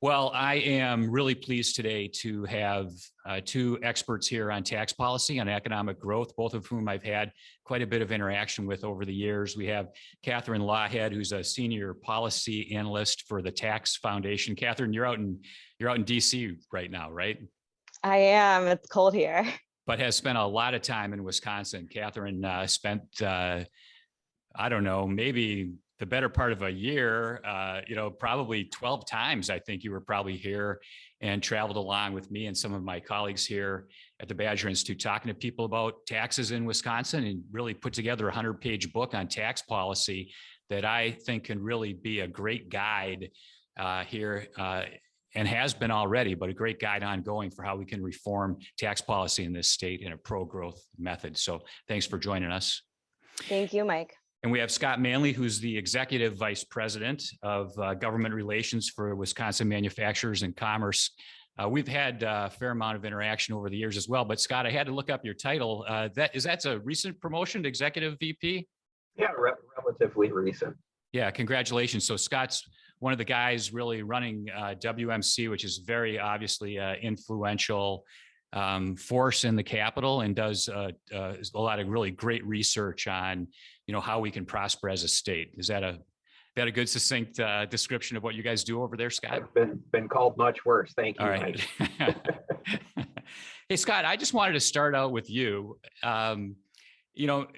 Well, I am really pleased today to have two experts here on tax policy and economic growth, both of whom I've had quite a bit of interaction with over the years. We have Katherine Loughead, who's a senior policy analyst for the Tax Foundation. Katherine, you're out in DC right now, right? I am. It's cold here. But has spent a lot of time in Wisconsin. Katherine spent, I don't know, maybe the better part of a year, probably 12 times, I think you were probably here and traveled along with me and some of my colleagues here at the Badger Institute, talking to people about taxes in Wisconsin, and really put together a 100-page book on tax policy that I think can really be a great guide here and has been already, but a great guide ongoing for how we can reform tax policy in this state in a pro-growth method. So thanks for joining us. Thank you, Mike. And we have Scott Manley, who's the Executive Vice President of Government Relations for Wisconsin Manufacturers and Commerce. We've had a fair amount of interaction over the years as well, but Scott, I had to look up your title. That's a recent promotion to Executive VP? Yeah, relatively recent. Yeah, congratulations. So Scott's one of the guys really running WMC, which is very obviously influential force in the Capitol, and does a lot of really great research on, how we can prosper as a state. Is that a good succinct description of what you guys do over there, Scott? I've been called much worse. Thank you. All right. Hey, Scott, I just wanted to start out with you.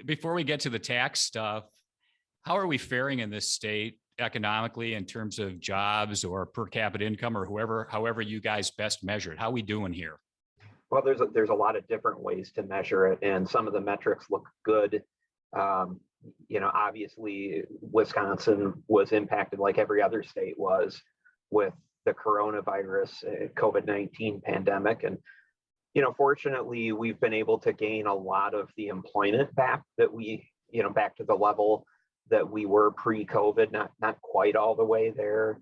Before we get to the tax stuff, how are we faring in this state economically in terms of jobs or per capita income, or however you guys best measure it? How are we doing here? Well, there's a lot of different ways to measure it, and some of the metrics look good. Obviously, Wisconsin was impacted like every other state was with the coronavirus, COVID-19 pandemic. And, fortunately, we've been able to gain a lot of the employment back that back to the level that we were pre-COVID, not quite all the way there.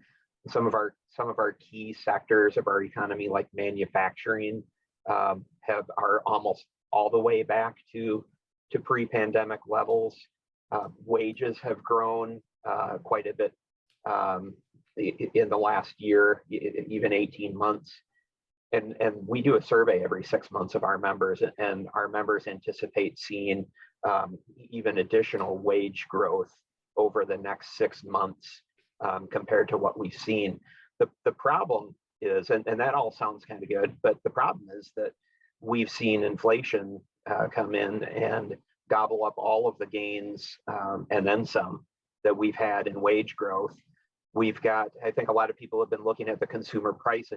Some of our key sectors of our economy, like manufacturing, are almost all the way back to pre-pandemic levels. Wages have grown quite a bit in the last year, even 18 months. And we do a survey every 6 months of our members, and our members anticipate seeing even additional wage growth over the next 6 months compared to what we've seen. The problem is, and that all sounds kind of good, but the problem is that we've seen inflation come in and gobble up all of the gains and then some that we've had in wage growth. We've got, I think a lot of people have been looking at the consumer price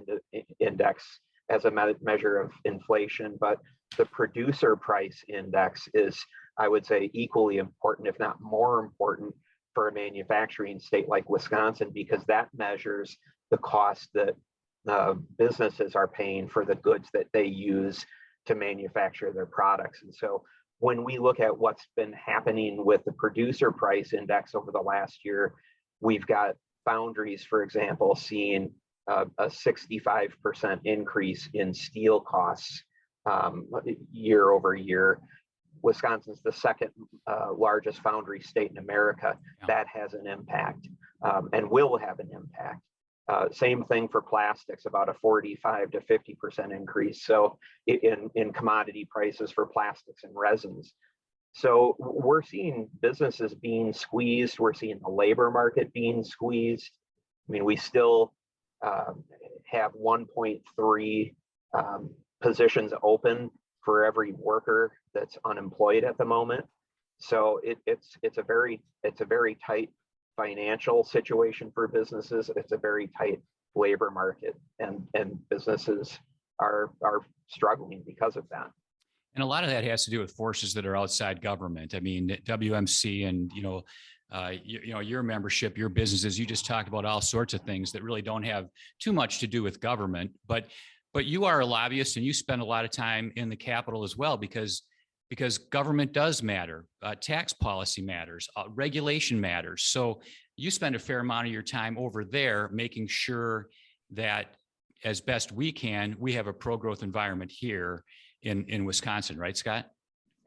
index as a measure of inflation, but the producer price index is, I would say, equally important, if not more important, for a manufacturing state like Wisconsin, because that measures the cost that businesses are paying for the goods that they use to manufacture their products. And so when we look at what's been happening with the producer price index over the last year, we've got foundries, for example, seeing a 65% increase in steel costs year over year. Wisconsin's the second largest foundry state in America. Yeah. That has an impact and will have an impact. Same thing for plastics, about a 45 to 50% increase. So in commodity prices for plastics and resins. So we're seeing businesses being squeezed. We're seeing the labor market being squeezed. I mean, we still have 1.3 positions open for every worker that's unemployed at the moment. So it's a very tight financial situation for businesses. It's a very tight labor market, and businesses are struggling because of that. And a lot of that has to do with forces that are outside government. I mean, WMC and, your membership, your businesses, you just talked about all sorts of things that really don't have too much to do with government, but you are a lobbyist and you spend a lot of time in the Capitol as well, because government does matter. Tax policy matters, regulation matters. So you spend a fair amount of your time over there making sure that as best we can, we have a pro-growth environment here in Wisconsin, right, Scott?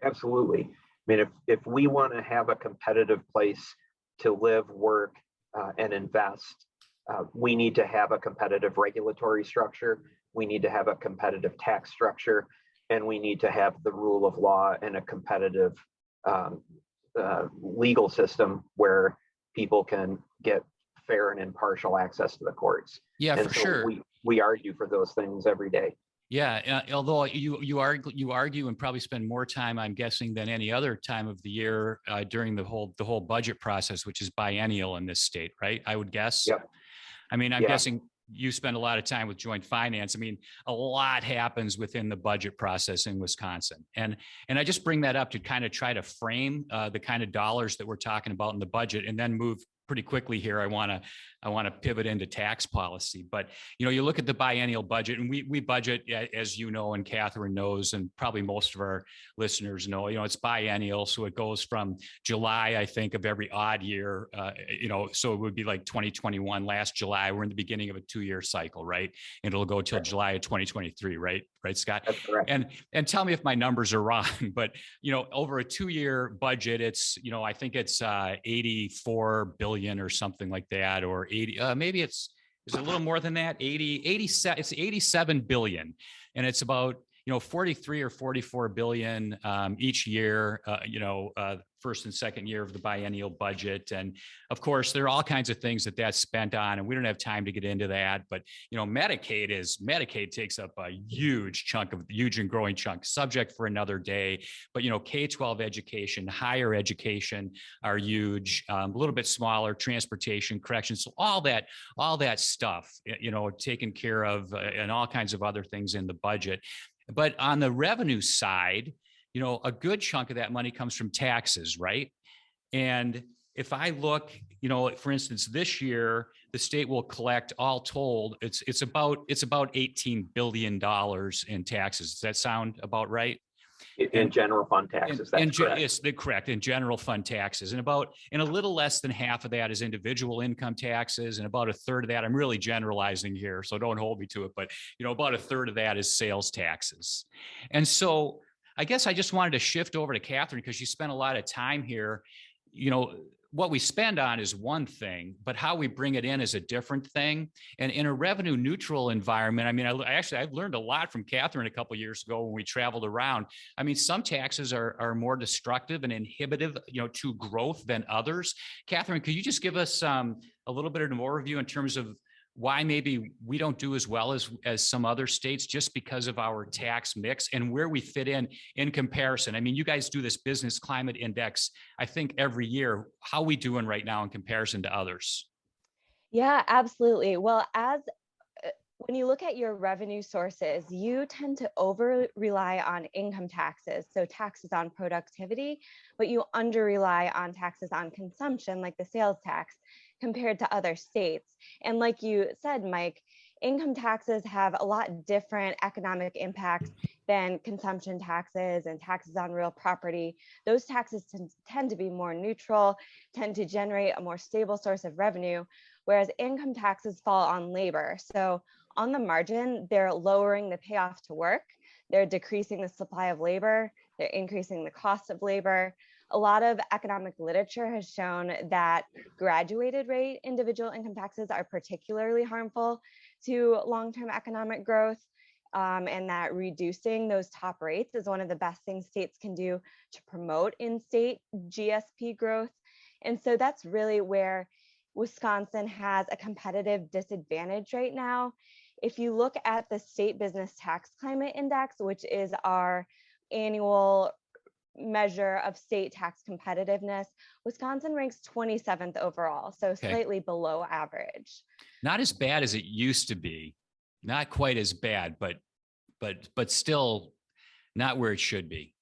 Absolutely. I mean, if we want to have a competitive place to live, work, and invest, We need to have a competitive regulatory structure. We need to have a competitive tax structure, and we need to have the rule of law and a competitive legal system where people can get fair and impartial access to the courts. Yeah, and for so sure. we argue for those things every day. Yeah, although you argue and probably spend more time, I'm guessing, than any other time of the year during the whole budget process, which is biennial in this state, right? I would guess. Yep. I mean, I'm Yeah. guessing you spend a lot of time with joint finance. I mean, a lot happens within the budget process in Wisconsin, and I just bring that up to kind of try to frame the kind of dollars that we're talking about in the budget, and then move pretty quickly here. I want to pivot into tax policy, but you look at the biennial budget, and we budget, as you know, and Katherine knows, and probably most of our listeners know, it's biennial. So it goes from July, I think, of every odd year, so it would be like 2021, last July. We're in the beginning of a 2-year cycle, right? And it'll go till July of 2023, right, Scott? That's correct. And tell me if my numbers are wrong, but over a 2-year budget, it's I think it's 84 billion or something like that, or 80, maybe it's a little more than that, 87, it's 87 billion. And it's about, 43 or 44 billion each year, first and second year of the biennial budget. And of course, there are all kinds of things that's spent on, and we don't have time to get into that. But, Medicaid takes up a huge and growing chunk, subject for another day. But, K-12 education, higher education are huge, a little bit smaller, transportation, corrections. So all that stuff, taken care of, and all kinds of other things in the budget. But on the revenue side, a good chunk of that money comes from taxes, right? And if I look, for instance, this year, the state will collect, all told, it's about $18 billion in taxes. Does that sound about right? In general fund taxes, that's correct. Yes, they're correct, in general fund taxes. And a little less than half of that is individual income taxes, and about a third of that, I'm really generalizing here, so don't hold me to it, but about a third of that is sales taxes. And so I guess I just wanted to shift over to Katherine, because she spent a lot of time here. What we spend on is one thing, but how we bring it in is a different thing. And in a revenue neutral environment, I mean, I've learned a lot from Katherine a couple of years ago when we traveled around. I mean, some taxes are more destructive and inhibitive, to growth than others. Katherine, could you just give us a little bit of an overview in terms of why maybe we don't do as well as some other states, just because of our tax mix and where we fit in comparison? I mean, you guys do this business climate index, I think, every year. How are we doing right now in comparison to others? Yeah, absolutely. Well, when you look at your revenue sources, you tend to over rely on income taxes, so taxes on productivity, but you under rely on taxes on consumption, like the sales tax, compared to other states. And like you said, Mike, income taxes have a lot different economic impacts than consumption taxes and taxes on real property. Those taxes tend to be more neutral, tend to generate a more stable source of revenue, whereas income taxes fall on labor. So on the margin, they're lowering the payoff to work, they're decreasing the supply of labor, they're increasing the cost of labor. A lot of economic literature has shown that graduated rate individual income taxes are particularly harmful to long-term economic growth, and that reducing those top rates is one of the best things states can do to promote in-state GSP growth. And so that's really where Wisconsin has a competitive disadvantage right now. If you look at the State Business Tax Climate Index, which is our annual measure of state tax competitiveness, Wisconsin ranks 27th overall, so slightly below average. Not as bad as it used to be, not quite as bad, but still not where it should be.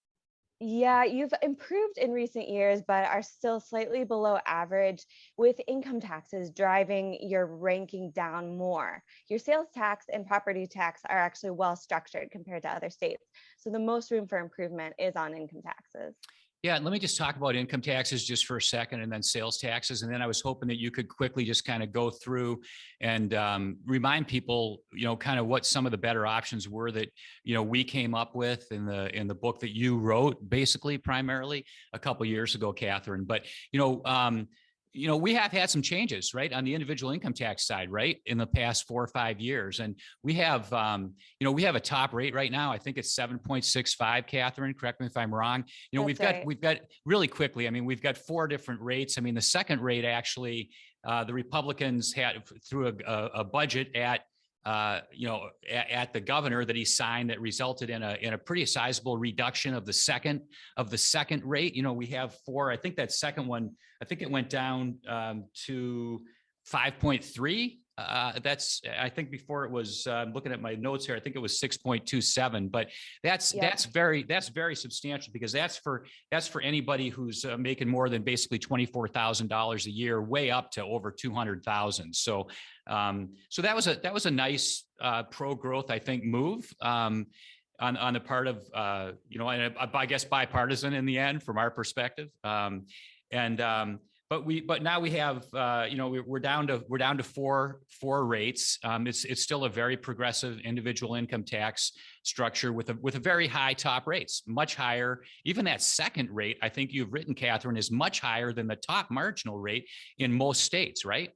Yeah, you've improved in recent years, but are still slightly below average, with income taxes driving your ranking down more. Your sales tax and property tax are actually well structured compared to other states. So the most room for improvement is on income taxes. Yeah, let me just talk about income taxes just for a second, and then sales taxes. And then I was hoping that you could quickly just kind of go through and remind people, kind of what some of the better options were that, we came up with in the book that you wrote, basically, primarily a couple of years ago, Katherine. But, we have had some changes, right, on the individual income tax side, right, in the past 4 or 5 years. And we have, we have a top rate right now. I think it's 7.65, Katherine, correct me if I'm wrong. We've got really quickly, I mean, we've got 4 different rates. I mean, the second rate actually, the Republicans had through a budget at the governor that he signed that resulted in a pretty sizable reduction of the second rate. We have 4. I think that second one, I think it went down to 5.3. I think before it was, looking at my notes here, I think it was 6.27, but that's very substantial, because that's for anybody who's making more than basically $24,000 a year, way up to over 200,000. So that was a nice pro growth, I think, move on the part of I guess bipartisan in the end from our perspective. But now we have, we're down to four rates. It's still a very progressive individual income tax structure with a very high top rates, much higher. Even that second rate, I think you've written, Katherine, is much higher than the top marginal rate in most states, right?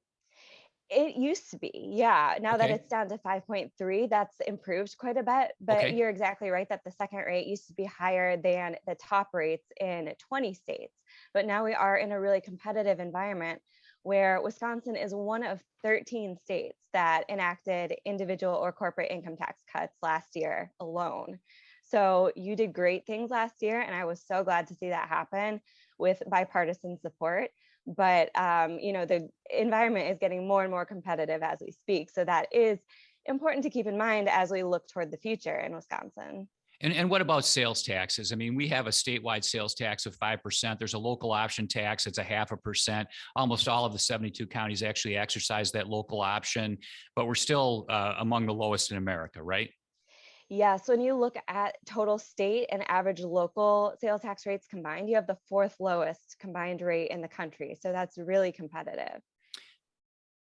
It used to be, yeah. Now that it's down to 5.3, that's improved quite a bit. But you're exactly right that the second rate used to be higher than the top rates in 20 states. But now we are in a really competitive environment where Wisconsin is one of 13 states that enacted individual or corporate income tax cuts last year alone. So you did great things last year, and I was so glad to see that happen with bipartisan support. But the environment is getting more and more competitive as we speak. So that is important to keep in mind as we look toward the future in Wisconsin. And what about sales taxes? I mean, we have a statewide sales tax of 5%. There's a local option tax. It's 0.5%. Almost all of the 72 counties actually exercise that local option, but we're still among the lowest in America, right? Yeah, so when you look at total state and average local sales tax rates combined, you have the 4th lowest combined rate in the country. So that's really competitive.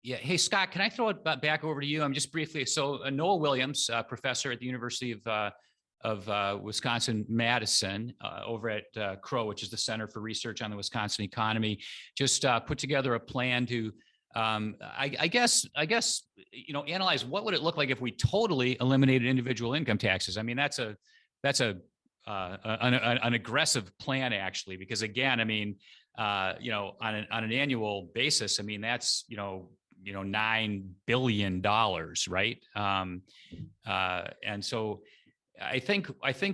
Yeah. Hey, Scott, can I throw it back over to you? I'm just briefly. So Noah Williams, professor at the University of Wisconsin-Madison over at Crow, which is the Center for Research on the Wisconsin Economy, just put together a plan to I guess, analyze what would it look like if we totally eliminated individual income taxes. I mean, that's an aggressive plan, actually, because again, I mean, on an annual basis, I mean, that's, $9 billion, right? And so I think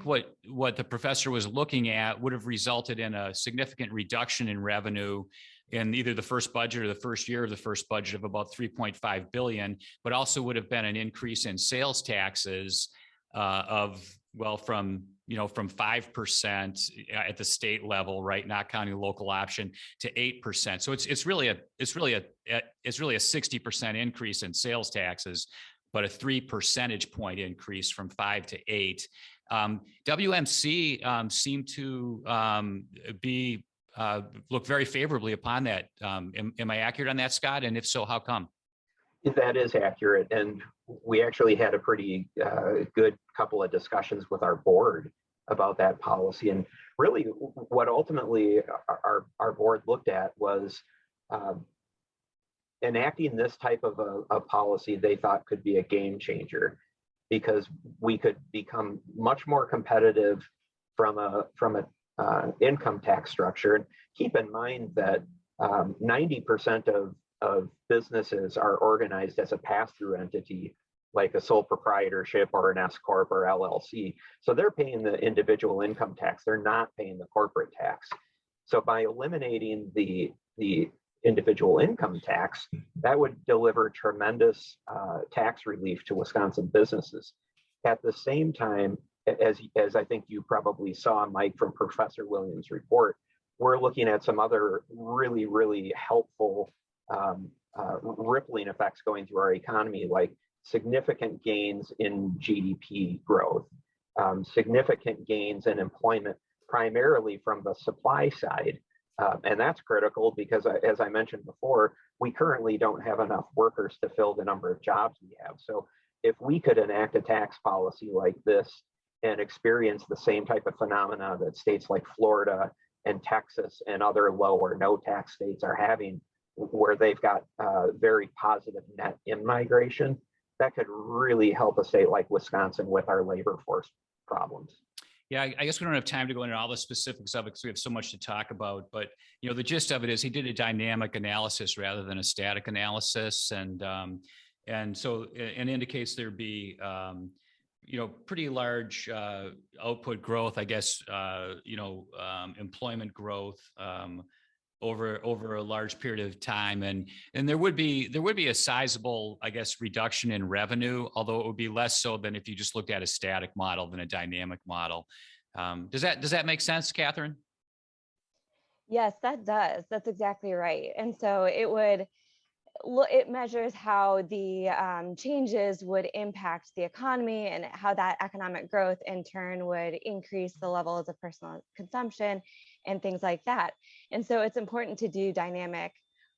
what the professor was looking at would have resulted in a significant reduction in revenue in either the first budget or the first year of the first budget of about 3.5 billion, but also would have been an increase in sales taxes from 5% at the state level, right, not counting the local option, to 8%. So it's really a 60% increase in sales taxes, but a 3 percentage point increase from 5 to 8. WMC seemed to look very favorably upon that. Am I accurate on that, Scott? And if so, how come? That is accurate. And we actually had a pretty good couple of discussions with our board about that policy. And really what ultimately our board looked at was enacting this type of a policy they thought could be a game changer, because we could become much more competitive from a income tax structure. And keep in mind that 90% of businesses are organized as a pass-through entity, like a sole proprietorship or an S corp or LLC. So they're paying the individual income tax. They're not paying the corporate tax. So by eliminating the individual income tax, that would deliver tremendous tax relief to Wisconsin businesses. At the same time, as I think you probably saw, Mike, from Professor Williams' report, we're looking at some other really, really helpful rippling effects going through our economy, like significant gains in GDP growth, significant gains in employment, primarily from the supply side. And that's critical because, as I mentioned before, we currently don't have enough workers to fill the number of jobs we have. So if we could enact a tax policy like this and experience the same type of phenomena that states like Florida and Texas and other low or no tax states are having, where they've got very positive net in-migration, that could really help a state like Wisconsin with our labor force problems. Yeah, I guess we don't have time to go into all the specifics of it because we have so much to talk about. But the gist of it is he did a dynamic analysis rather than a static analysis, and so it indicates there'd be pretty large output growth, I guess, employment growth over a large period of time, and there would be a sizable, I guess, reduction in revenue, although it would be less so than if you just looked at a static model than a dynamic model. Does that make sense, Katherine? Yes, that does. That's exactly right. And so it measures how the changes would impact the economy and how that economic growth in turn would increase the levels of personal consumption and things like that. And so it's important to do dynamic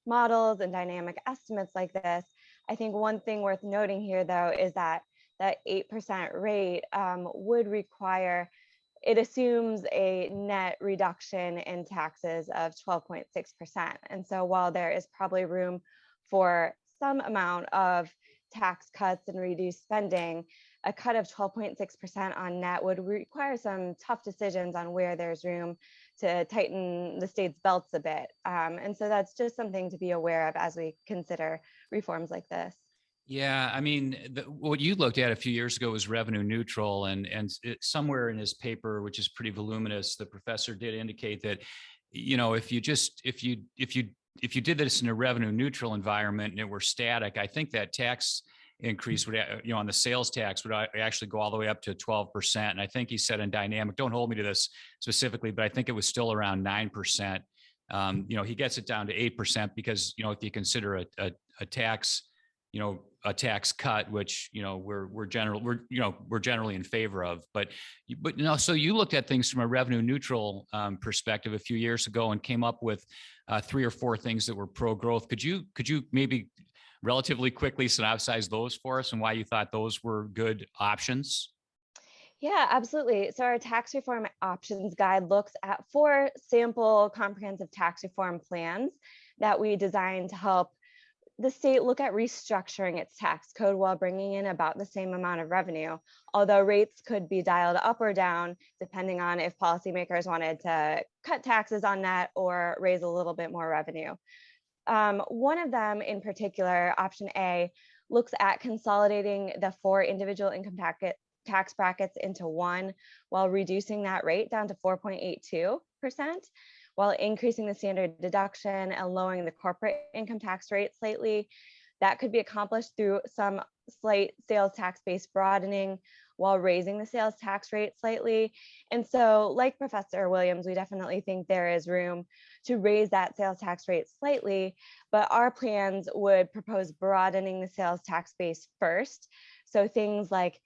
models and dynamic estimates like this. I think one thing worth noting here, though, is that 8% rate would require, it assumes a net reduction in taxes of 12.6%. And so while there is probably room for some amount of tax cuts and reduced spending, a cut of 12.6% on net would require some tough decisions on where there's room to tighten the state's belts a bit. And so that's just something to be aware of as we consider reforms like this. Yeah, I mean, what you looked at a few years ago was revenue neutral, and somewhere in his paper, which is pretty voluminous, the professor did indicate that, if you did this in a revenue neutral environment and it were static, I think that tax increase would, on the sales tax would actually go all the way up to 12%. And I think he said in dynamic, don't hold me to this specifically, but I think it was still around 9%. He gets it down to 8% because, if you consider a tax, a tax cut, which we're generally in favor of, but so you looked at things from a revenue neutral perspective a few years ago and came up with 3 or 4 things that were pro growth. Could you maybe relatively quickly synopsize those for us and why you thought those were good options? Yeah, absolutely. So our tax reform options guide looks at 4 sample comprehensive tax reform plans that we designed to help the state look at restructuring its tax code while bringing in about the same amount of revenue, although rates could be dialed up or down depending on if policymakers wanted to cut taxes on that or raise a little bit more revenue. One of them in particular, option A, looks at consolidating the 4 individual income tax brackets into one while reducing that rate down to 4.82%. While increasing the standard deduction and lowering the corporate income tax rate slightly. That could be accomplished through some slight sales tax base broadening while raising the sales tax rate slightly. And so, like Professor Williams, we definitely think there is room to raise that sales tax rate slightly, but our plans would propose broadening the sales tax base first. So things like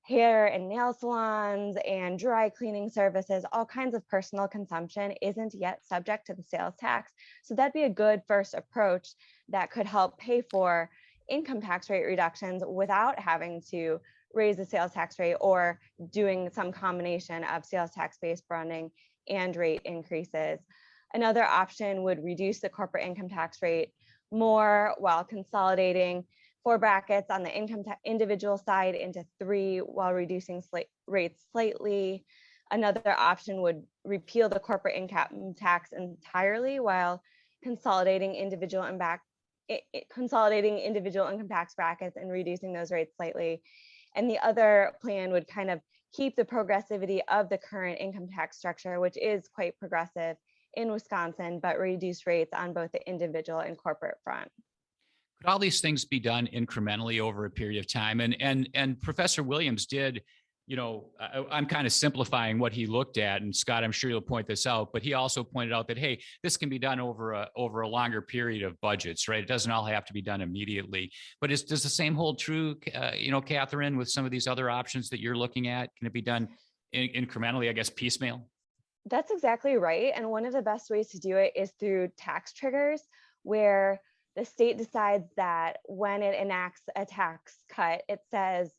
hair and nail salons and dry cleaning services, all kinds of personal consumption isn't yet subject to the sales tax. So that'd be a good first approach that could help pay for income tax rate reductions without having to raise the sales tax rate or doing some combination of sales tax base broadening and rate increases. Another option would reduce the corporate income tax rate more while consolidating 4 brackets on the individual side into 3 while reducing rates slightly. Another option would repeal the corporate income tax entirely while consolidating individual income tax brackets and reducing those rates slightly. And the other plan would kind of keep the progressivity of the current income tax structure, which is quite progressive in Wisconsin, but reduce rates on both the individual and corporate front. Could all these things be done incrementally over a period of time? And Professor Williams did, I'm kind of simplifying what he looked at, and Scott, I'm sure you'll point this out, but he also pointed out that, hey, this can be done over a longer period of budgets, right? It doesn't all have to be done immediately. But does the same hold true, Katherine, with some of these other options that you're looking at? Can it be done incrementally, I guess, piecemeal? That's exactly right. And one of the best ways to do it is through tax triggers, where the state decides that when it enacts a tax cut, it says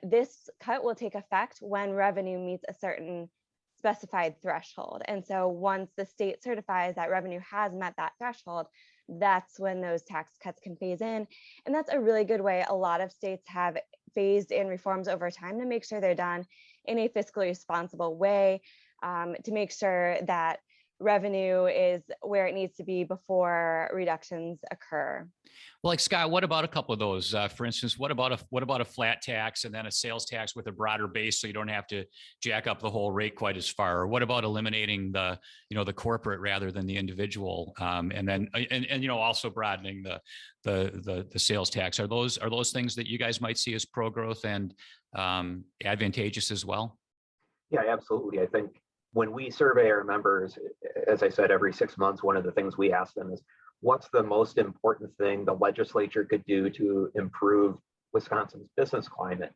this cut will take effect when revenue meets a certain specified threshold. And so once the state certifies that revenue has met that threshold, that's when those tax cuts can phase in. And that's a really good way. A lot of states have phased in reforms over time to make sure they're done in a fiscally responsible way, to make sure that revenue is where it needs to be before reductions occur. Well, like Scott, what about a couple of those? For instance, what about a flat tax and then a sales tax with a broader base, so you don't have to jack up the whole rate quite as far? Or what about eliminating the corporate rather than the individual, and then also broadening the sales tax? Are those things that you guys might see as pro growth and advantageous as well? Yeah, absolutely. I think when we survey our members, as I said, every 6 months, one of the things we ask them is, what's the most important thing the legislature could do to improve Wisconsin's business climate?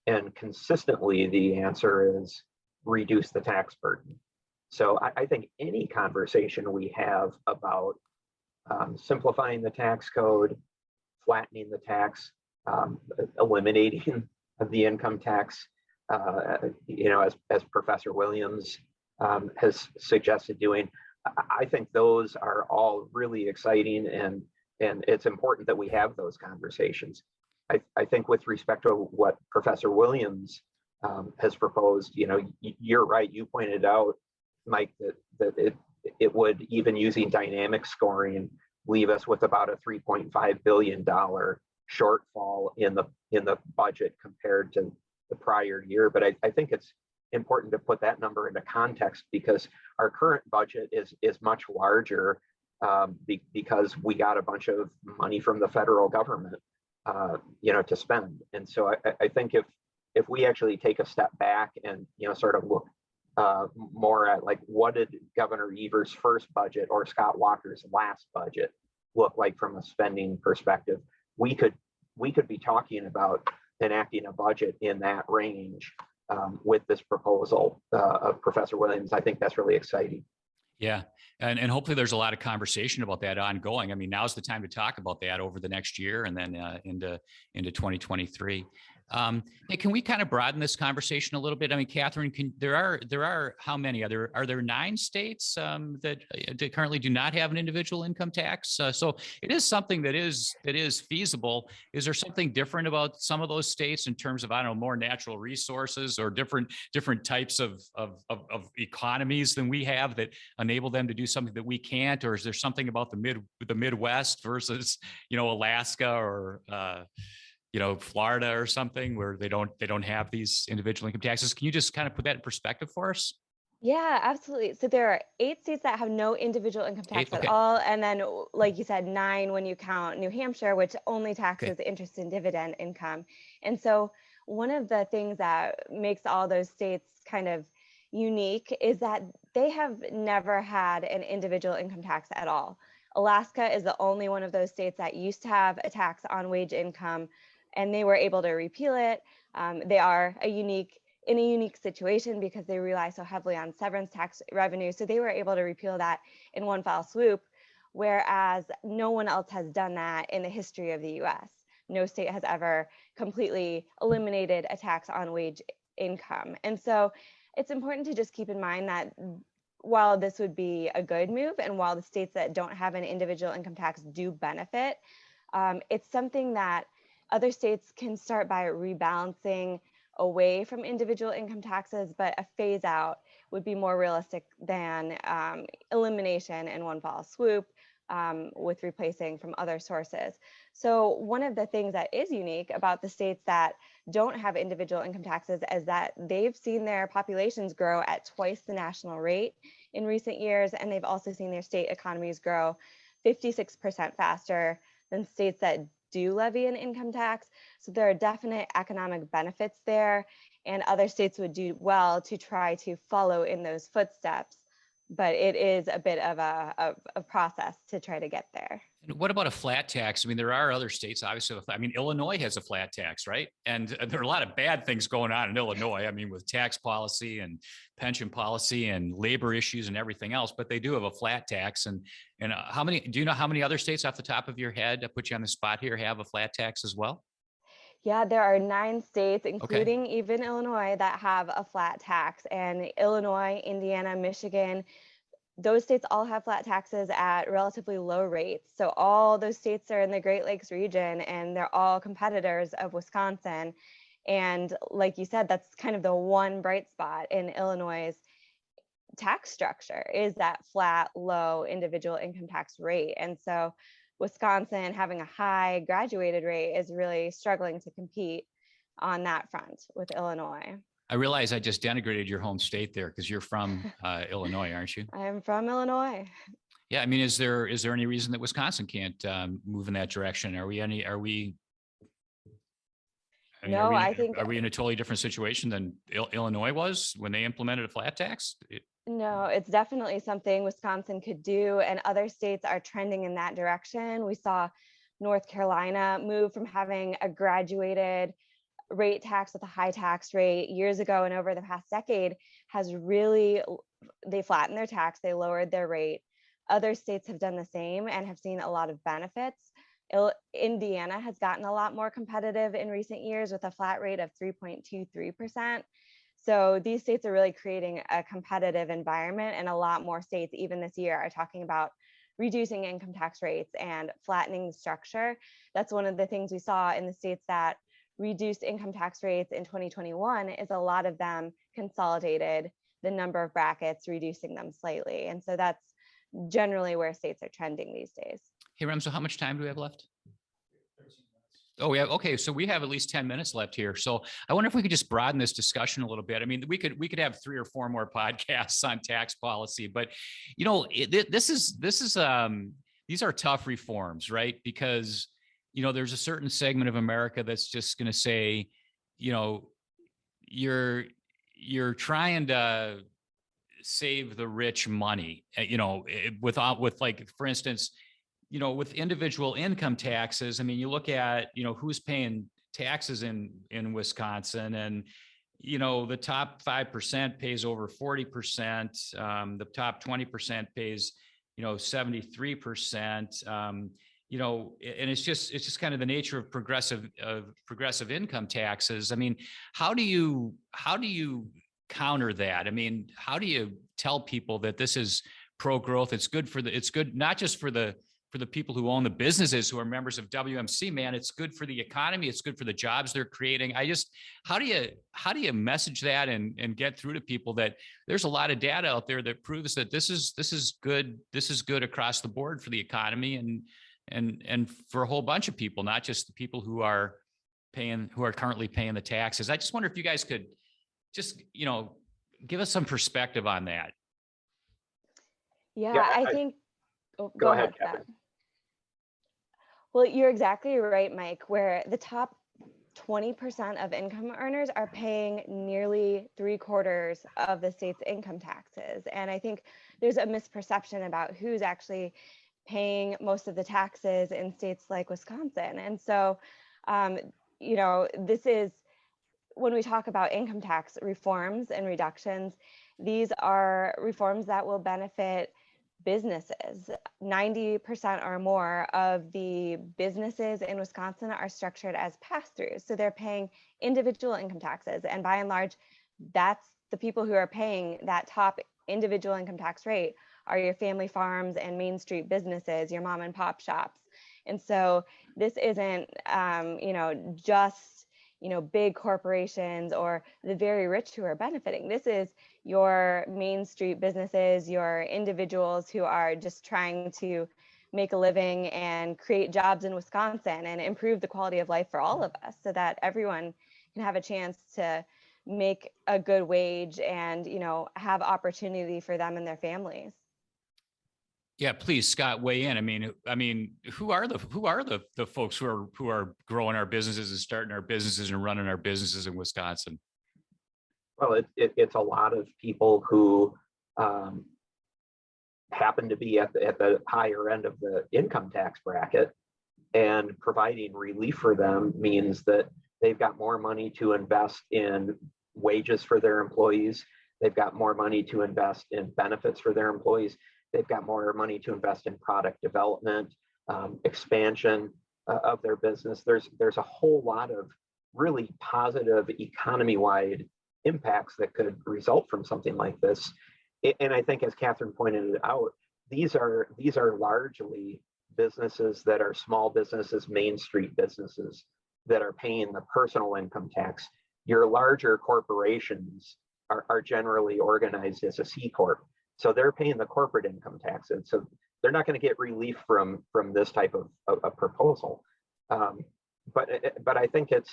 And consistently, the answer is reduce the tax burden. So I think any conversation we have about simplifying the tax code, flattening the tax, eliminating the income tax, as Professor Williams has suggested doing, I think those are all really exciting, and it's important that we have those conversations. I think with respect to what Professor Williams has proposed, you're right. You pointed out, Mike, that it would, even using dynamic scoring, leave us with about a $3.5 billion shortfall in the budget compared to the prior year. But I think it's important to put that number into context, because our current budget is much larger, because we got a bunch of money from the federal government, to spend. And so I think if we actually take a step back and sort of look more at, like, what did Governor Evers' first budget or Scott Walker's last budget look like from a spending perspective, we could be talking about enacting a budget in that range. With this proposal of Professor Williams, I think that's really exciting. Yeah. And hopefully there's a lot of conversation about that ongoing. I mean, now's the time to talk about that over the next year and then into 2023. Hey, can we kind of broaden this conversation a little bit? I mean, Katherine, there are how many? Are there 9 states that currently do not have an individual income tax? So it is something that is feasible. Is there something different about some of those states in terms of, I don't know, more natural resources or different types of economies than we have that enable them to do something that we can't? Or is there something about the Midwest versus Alaska or Florida or something where they don't have these individual income taxes? Can you just kind of put that in perspective for us? Yeah, absolutely. So there are 8 states that have no individual income tax at all. And then, like you said, 9 when you count New Hampshire, which only taxes interest and dividend income. And so one of the things that makes all those states kind of unique is that they have never had an individual income tax at all. Alaska is the only one of those states that used to have a tax on wage income, and they were able to repeal it. They are in a unique situation because they rely so heavily on severance tax revenue. So they were able to repeal that in one foul swoop, whereas no one else has done that in the history of the US. No state has ever completely eliminated a tax on wage income. And so it's important to just keep in mind that while this would be a good move, and while the states that don't have an individual income tax do benefit, it's something that other states can start by rebalancing away from individual income taxes, but a phase out would be more realistic than elimination in one fall swoop, with replacing from other sources. So one of the things that is unique about the states that don't have individual income taxes is that they've seen their populations grow at twice the national rate in recent years, and they've also seen their state economies grow 56% faster than states that do levy an income tax. So there are definite economic benefits there, and other states would do well to try to follow in those footsteps. But it is a bit of a process to try to get there. And what about a flat tax? I mean, there are other states, obviously. I mean, Illinois has a flat tax, right? And there are a lot of bad things going on in Illinois. I mean, with tax policy and pension policy and labor issues and everything else, but they do have a flat tax. And do you know how many other states off the top of your head, to put you on the spot here, have a flat tax as well? Yeah, there are 9 states, including even Illinois, that have a flat tax. And Illinois, Indiana, Michigan, those states all have flat taxes at relatively low rates. So all those states are in the Great Lakes region, and they're all competitors of Wisconsin. And like you said, that's kind of the one bright spot in Illinois' tax structure, is that flat, low individual income tax rate. And so Wisconsin, having a high graduated rate, is really struggling to compete on that front with Illinois. I realize I just denigrated your home state there because you're from Illinois, aren't you? I'm from Illinois. Yeah, I mean, is there any reason that Wisconsin can't move in that direction? I mean, No, I think are we in a totally different situation than Illinois was when they implemented a flat tax? no, it's definitely something Wisconsin could do, and other states are trending in that direction. We saw North Carolina move from having a graduated rate tax with a high tax rate years ago, and over the past decade has really, they flattened their tax, they lowered their rate. Other states have done the same and have seen a lot of benefits. Indiana has gotten a lot more competitive in recent years with a flat rate of 3.23%. So these states are really creating a competitive environment, and a lot more states, even this year, are talking about reducing income tax rates and flattening the structure. That's one of the things we saw in the states that reduced income tax rates in 2021, is a lot of them consolidated the number of brackets, reducing them slightly. And so that's generally where states are trending these days. Hey, Rem, so how much time do we have left? Oh, yeah. Okay. So we have at least 10 minutes left here. So I wonder if we could just broaden this discussion a little bit. I mean, we could have 3 or 4 more podcasts on tax policy, but you know, these are tough reforms, right? Because, you know, there's a certain segment of America that's just going to say, you know, you're trying to save the rich money, you know, with like, for instance, you know, with individual income taxes. I mean, you look at, you know, who's paying taxes in Wisconsin, and, you know, the top 5% pays over 40%. The top 20% pays, you know, 73%. You know, and it's just kind of the nature of progressive income taxes. I mean, how do you counter that? I mean, how do you tell people that this is pro-growth? It's good not just for the people who own the businesses, who are members of WMC, man, it's good for the economy. It's good for the jobs they're creating. How do you message that and get through to people that there's a lot of data out there that proves that this is good across the board for the economy and for a whole bunch of people, not just the people who are currently paying the taxes. I just wonder if you guys could just, you know, give us some perspective on that. Yeah, I think, go ahead, Katherine. Well, you're exactly right, Mike, where the top 20% of income earners are paying nearly 3/4 of the state's income taxes. And I think there's a misperception about who's actually paying most of the taxes in states like Wisconsin. And so, you know, this is, when we talk about income tax reforms and reductions, these are reforms that will benefit businesses. 90% or more of the businesses in Wisconsin are structured as pass-throughs. So they're paying individual income taxes. And by and large, that's the people who are paying that top individual income tax rate are your family farms and Main Street businesses, your mom and pop shops. And so this isn't, you know, just, you know, big corporations or the very rich who are benefiting. This is your Main Street businesses, your individuals who are just trying to make a living and create jobs in Wisconsin and improve the quality of life for all of us, so that everyone can have a chance to make a good wage and, you know, have opportunity for them and their families. Yeah, please, Scott, weigh in. I mean, who are the folks who are growing our businesses and starting our businesses and running our businesses in Wisconsin? Well, it's a lot of people who happen to be at the higher end of the income tax bracket, and providing relief for them means that they've got more money to invest in wages for their employees. They've got more money to invest in benefits for their employees. They've got more money to invest in product development, expansion of their business. There's a whole lot of really positive economy-wide impacts that could result from something like this. And I think, as Catherine pointed it out, these are largely businesses that are small businesses, Main Street businesses that are paying the personal income tax. Your larger corporations are generally organized as a C corp, so they're paying the corporate income tax, and so they're not going to get relief from this type of proposal. But I think it's,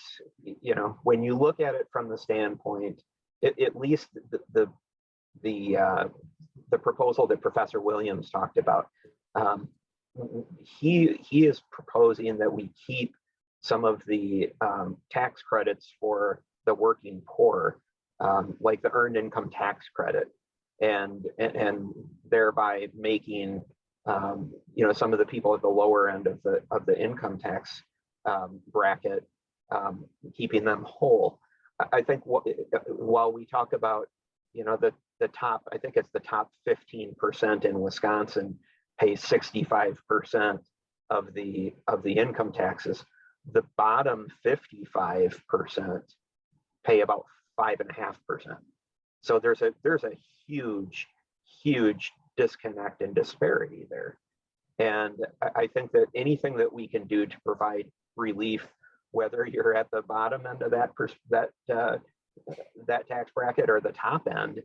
when you look at it from the standpoint, at least the proposal that Professor Williams talked about, he is proposing that we keep some of the tax credits for the working poor, like the earned income tax credit, and thereby making some of the people at the lower end of the income tax bracket, keeping them whole. I think while we talk about the top, I think it's the top 15% in Wisconsin pay 65% of the income taxes. The bottom 55% pay about 5.5%. So there's a huge disconnect and disparity there. And I think that anything that we can do to provide relief, whether you're at the bottom end of that tax bracket or the top end,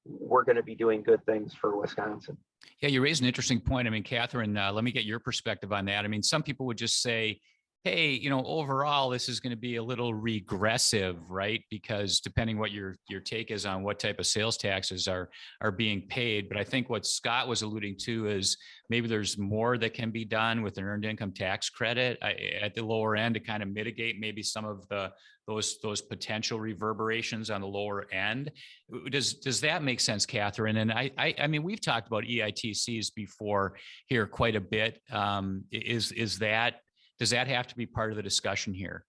we're going to be doing good things for Wisconsin. Yeah, you raised an interesting point. I mean, Catherine, let me get your perspective on that. I mean, some people would just say, hey, overall, this is going to be a little regressive, right? Because depending what your take is on what type of sales taxes are being paid. But I think what Scott was alluding to is maybe there's more that can be done with an earned income tax credit at the lower end to kind of mitigate maybe some of those potential reverberations on the lower end. Does that make sense, Catherine? And I mean, we've talked about EITCs before here quite a bit. Does that have to be part of the discussion here?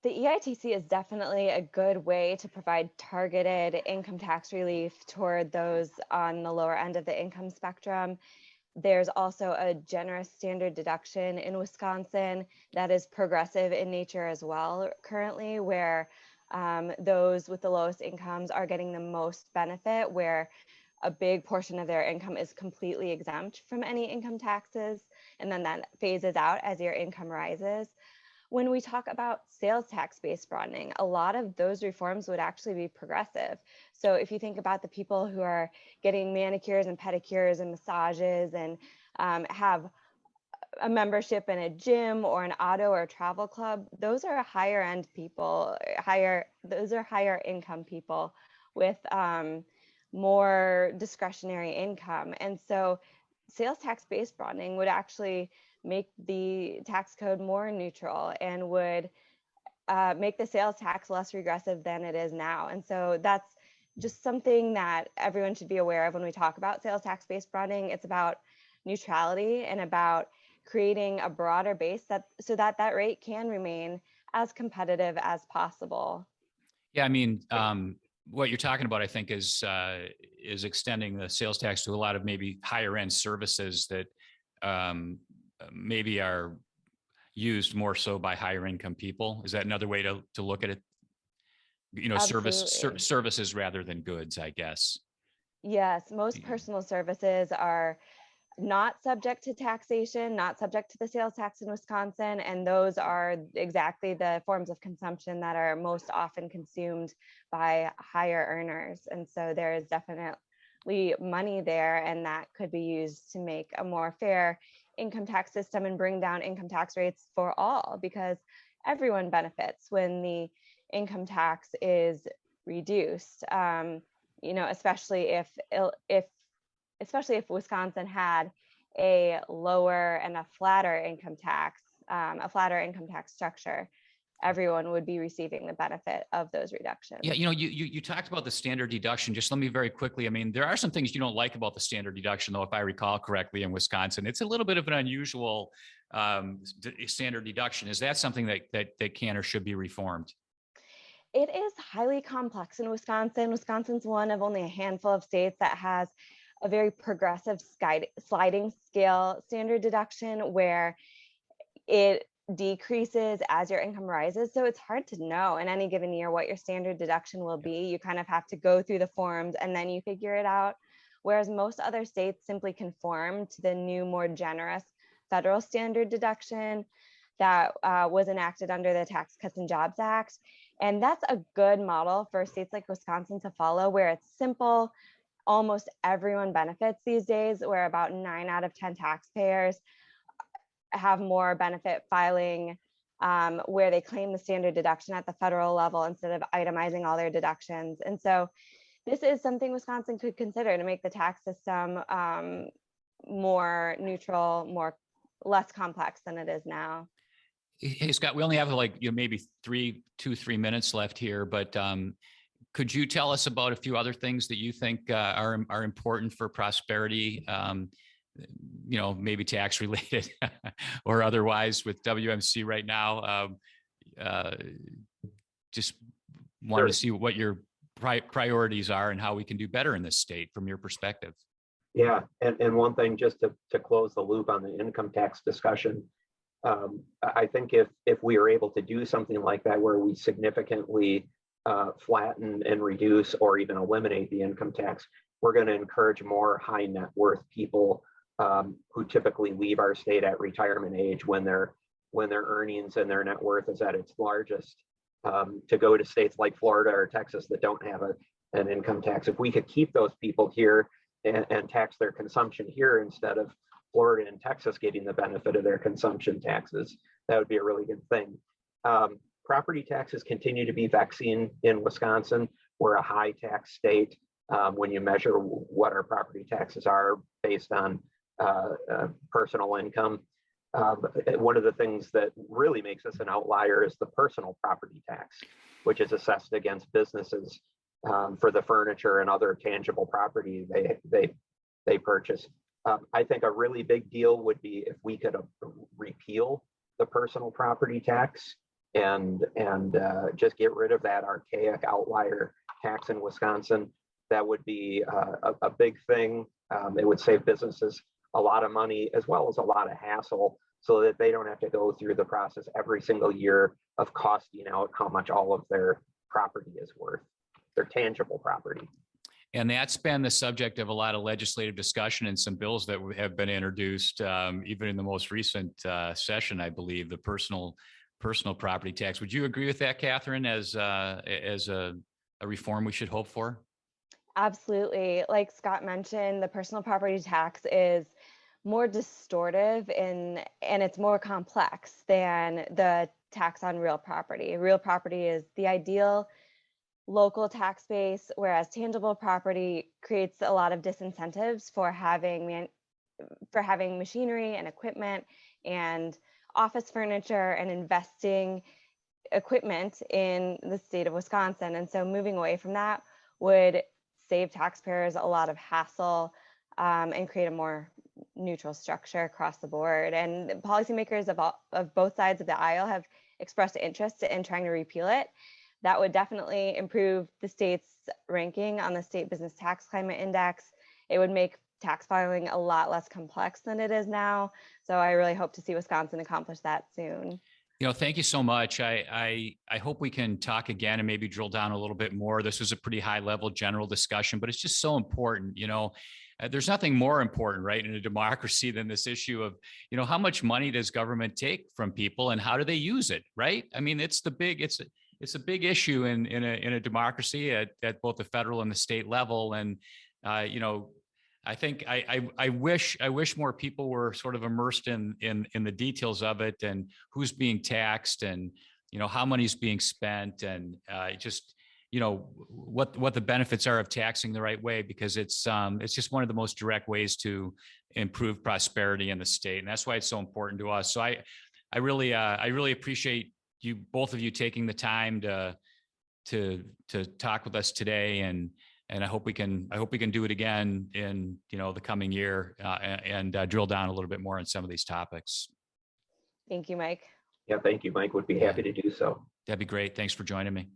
The EITC is definitely a good way to provide targeted income tax relief toward those on the lower end of the income spectrum. There's also a generous standard deduction in Wisconsin that is progressive in nature as well currently, where those with the lowest incomes are getting the most benefit, where a big portion of their income is completely exempt from any income taxes, and then that phases out as your income rises. When we talk about sales tax-based broadening, a lot of those reforms would actually be progressive. So if you think about the people who are getting manicures and pedicures and massages and have a membership in a gym or an auto or travel club, those are higher end people, those are higher income people with more discretionary income. And so sales tax-based broadening would actually make the tax code more neutral and would make the sales tax less regressive than it is now. And so that's just something that everyone should be aware of when we talk about sales tax-based broadening. It's about neutrality and about creating a broader base so that rate can remain as competitive as possible. Yeah, I mean, what you're talking about, I think, is extending the sales tax to a lot of maybe higher end services that maybe are used more so by higher income people. Is that another way to look at it? Services rather than goods, I guess. Yes, most personal services are not subject to taxation, not subject to the sales tax in Wisconsin, and those are exactly the forms of consumption that are most often consumed by higher earners. And so there is definitely money there, and that could be used to make a more fair income tax system and bring down income tax rates for all, because everyone benefits when the income tax is reduced. Especially if Wisconsin had a lower and a flatter income tax structure, everyone would be receiving the benefit of those reductions. Yeah, you talked about the standard deduction. Just let me very quickly. I mean, there are some things you don't like about the standard deduction, though, if I recall correctly, in Wisconsin. It's a little bit of an unusual standard deduction. Is that something that can or should be reformed? It is highly complex in Wisconsin. Wisconsin's one of only a handful of states that has a very progressive sliding scale standard deduction, where it decreases as your income rises. So it's hard to know in any given year what your standard deduction will be. You kind of have to go through the forms and then you figure it out. Whereas most other states simply conform to the new, more generous federal standard deduction that was enacted under the Tax Cuts and Jobs Act. And that's a good model for states like Wisconsin to follow, where it's simple. Almost everyone benefits these days, where about 9 out of 10 taxpayers have more benefit filing where they claim the standard deduction at the federal level instead of itemizing all their deductions. And so this is something Wisconsin could consider to make the tax system more neutral, less complex than it is now. Hey, Scott, we only have like, maybe 3 minutes left here, but could you tell us about a few other things that you think are important for prosperity? Maybe tax related or otherwise with WMC right now. Just wanted to see what your priorities are and how we can do better in this state from your perspective. Yeah, and one thing just to close the loop on the income tax discussion, I think if we are able to do something like that where we significantly flatten and reduce or even eliminate the income tax, we're going to encourage more high net worth people who typically leave our state at retirement age when their earnings and their net worth is at its largest, to go to states like Florida or Texas that don't have an income tax. If we could keep those people here and tax their consumption here instead of Florida and Texas getting the benefit of their consumption taxes, that would be a really good thing. Property taxes continue to be vexing in Wisconsin. We're a high tax state when you measure what our property taxes are based on personal income. One of the things that really makes us an outlier is the personal property tax, which is assessed against businesses for the furniture and other tangible property they purchase. I think a really big deal would be if we could repeal the personal property tax and just get rid of that archaic outlier tax in Wisconsin. That would be a big thing. It would save businesses a lot of money as well as a lot of hassle, so that they don't have to go through the process every single year of costing out how much all of their property is worth, their tangible property. And that's been the subject of a lot of legislative discussion and some bills that have been introduced, even in the most recent session, I believe, the personal property tax. Would you agree with that, Katherine, as a reform we should hope for? Absolutely. Like Scott mentioned, the personal property tax is more distortive and it's more complex than the tax on real property. Real property is the ideal local tax base, whereas tangible property creates a lot of disincentives for having machinery and equipment and office furniture and investing equipment in the state of Wisconsin. And so moving away from that would save taxpayers a lot of hassle and create a more neutral structure across the board. And policymakers of both sides of the aisle have expressed interest in trying to repeal it. That would definitely improve the state's ranking on the State Business Tax Climate Index. It would make tax filing a lot less complex than it is now. So I really hope to see Wisconsin accomplish that soon. Thank you so much. I hope we can talk again and maybe drill down a little bit more. This was a pretty high level general discussion, but it's just so important. There's nothing more important, right, in a democracy than this issue of, how much money does government take from people and how do they use it, right? I mean, it's a big issue in a democracy at both the federal and the state level. And, I think I wish more people were sort of immersed in the details of it and who's being taxed and, how money's being spent and just, what the benefits are of taxing the right way, because it's just one of the most direct ways to improve prosperity in the state. And that's why it's so important to us. So I really appreciate you, both of you, taking the time to talk with us today. And I hope we can do it again in, the coming year and drill down a little bit more on some of these topics. Thank you, Mike. Yeah, thank you, Mike. Would be happy to do so. That'd be great. Thanks for joining me.